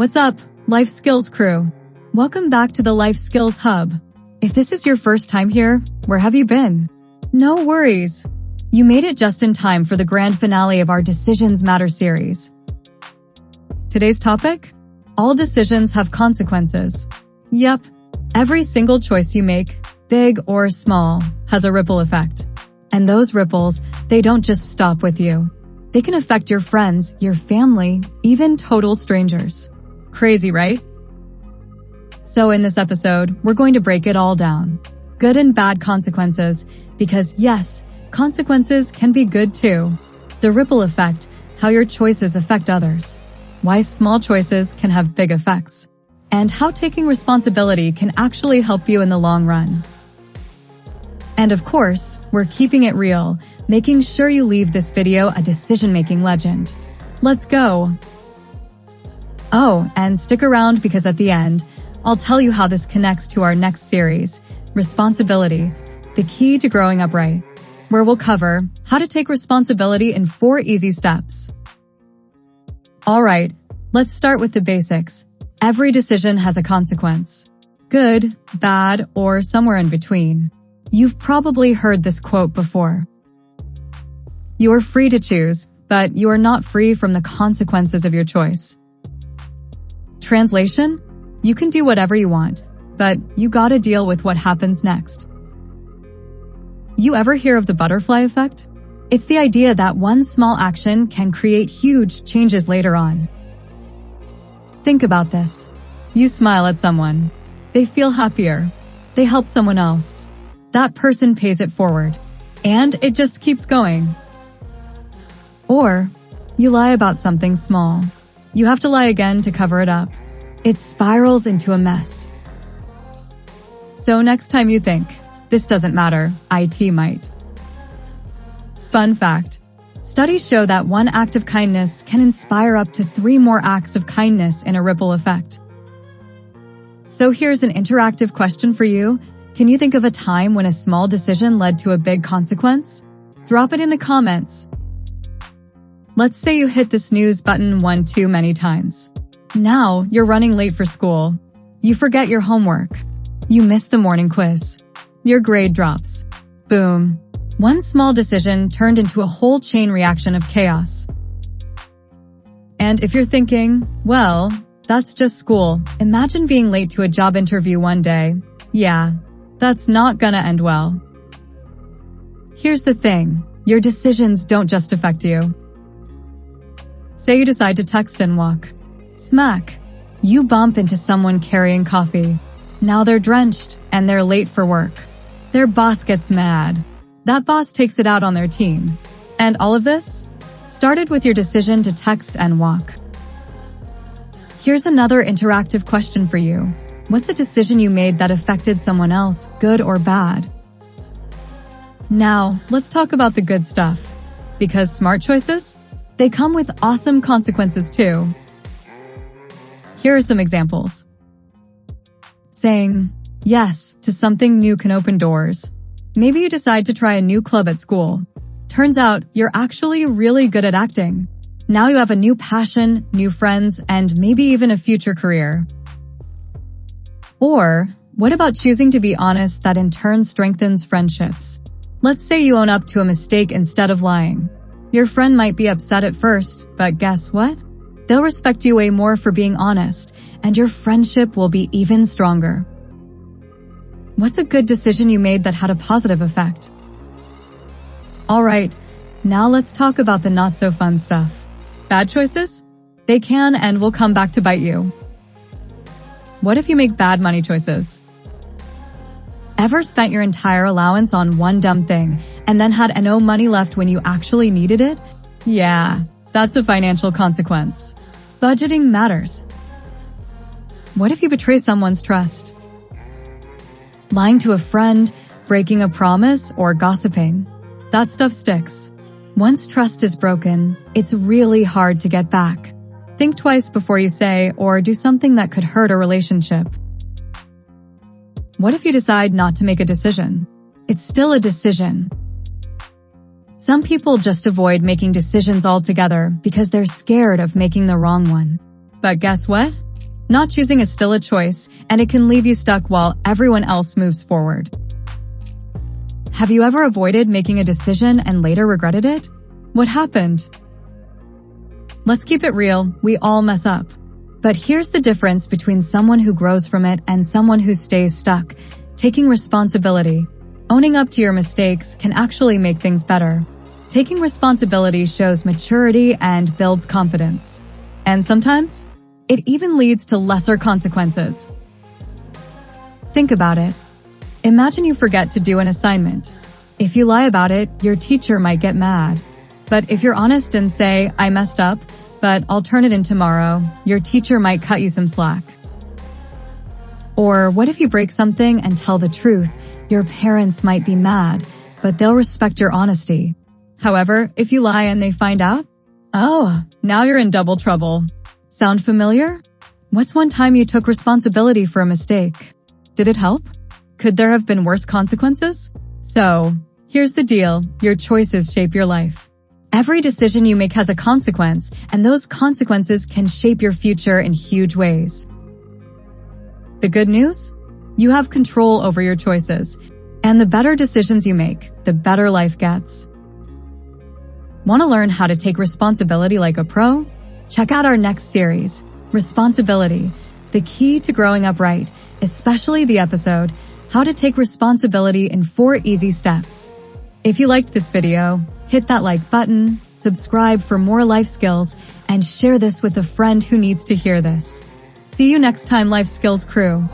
What's up, Life Skills crew? Welcome back to the Life Skills Hub. If this is your first time here, where have you been? No worries. You made it just in time for the grand finale of our Decisions Matter series. Today's topic? All decisions have consequences. Yep, every single choice you make, big or small, has a ripple effect. And those ripples, they don't just stop with you. They can affect your friends, your family, even total strangers. Crazy, right? So in this episode, we're going to break it all down. Good and bad consequences, because yes, consequences can be good too. The ripple effect, how your choices affect others. Why small choices can have big effects. And how taking responsibility can actually help you in the long run. And of course, we're keeping it real, making sure you leave this video a decision-making legend. Let's go! Oh, and stick around because at the end, I'll tell you how this connects to our next series, Responsibility, the key to growing up right, where we'll cover how to take responsibility in 4 easy steps. Alright, let's start with the basics. Every decision has a consequence. Good, bad, or somewhere in between. You've probably heard this quote before. You are free to choose, but you are not free from the consequences of your choice. Translation? You can do whatever you want, but you gotta deal with what happens next. You ever hear of the butterfly effect? It's the idea that one small action can create huge changes later on. Think about this. You smile at someone. They feel happier. They help someone else. That person pays it forward. And it just keeps going. Or, you lie about something small. You have to lie again to cover it up. It spirals into a mess. So next time you think, this doesn't matter, IT might. Fun fact. Studies show that one act of kindness can inspire up to 3 more acts of kindness in a ripple effect. So here's an interactive question for you. Can you think of a time when a small decision led to a big consequence? Drop it in the comments. Let's say you hit the snooze button one too many times. Now you're running late for school. You forget your homework. You miss the morning quiz. Your grade drops. Boom. One small decision turned into a whole chain reaction of chaos. And if you're thinking, well, that's just school. Imagine being late to a job interview one day. Yeah, that's not gonna end well. Here's the thing. Your decisions don't just affect you. Say you decide to text and walk. Smack. You bump into someone carrying coffee. Now they're drenched and they're late for work. Their boss gets mad. That boss takes it out on their team. And all of this started with your decision to text and walk. Here's another interactive question for you. What's a decision you made that affected someone else, good or bad? Now, let's talk about the good stuff. Because smart choices? They come with awesome consequences too. Here are some examples. Saying yes to something new can open doors. Maybe you decide to try a new club at school. Turns out you're actually really good at acting. Now you have a new passion, new friends, and maybe even a future career. Or, what about choosing to be honest that in turn strengthens friendships? Let's say you own up to a mistake instead of lying. Your friend might be upset at first, but guess what? They'll respect you way more for being honest, and your friendship will be even stronger. What's a good decision you made that had a positive effect? Alright, now let's talk about the not-so-fun stuff. Bad choices? They can and will come back to bite you. What if you make bad money choices? Ever spent your entire allowance on one dumb thing and then had no money left when you actually needed it? Yeah, that's a financial consequence. Budgeting matters. What if you betray someone's trust? Lying to a friend, breaking a promise, or gossiping? That stuff sticks. Once trust is broken, it's really hard to get back. Think twice before you say or do something that could hurt a relationship. What if you decide not to make a decision? It's still a decision. Some people just avoid making decisions altogether because they're scared of making the wrong one. But guess what? Not choosing is still a choice, and it can leave you stuck while everyone else moves forward. Have you ever avoided making a decision and later regretted it? What happened? Let's keep it real, we all mess up. But here's the difference between someone who grows from it and someone who stays stuck. Taking responsibility. Owning up to your mistakes can actually make things better. Taking responsibility shows maturity and builds confidence. And sometimes, it even leads to lesser consequences. Think about it. Imagine you forget to do an assignment. If you lie about it, your teacher might get mad. But if you're honest and say, I messed up, but I'll turn it in tomorrow, your teacher might cut you some slack. Or what if you break something and tell the truth? Your parents might be mad, but they'll respect your honesty. However, if you lie and they find out, oh, now you're in double trouble. Sound familiar? What's one time you took responsibility for a mistake? Did it help? Could there have been worse consequences? So, here's the deal, your choices shape your life. Every decision you make has a consequence, and those consequences can shape your future in huge ways. The good news? You have control over your choices, and the better decisions you make, the better life gets. Want to learn how to take responsibility like a pro? Check out our next series, Responsibility, the key to growing up right, especially the episode, How to Take Responsibility in 4 Easy Steps. If you liked this video, hit that like button, subscribe for more life skills, and share this with a friend who needs to hear this. See you next time, Life Skills Crew.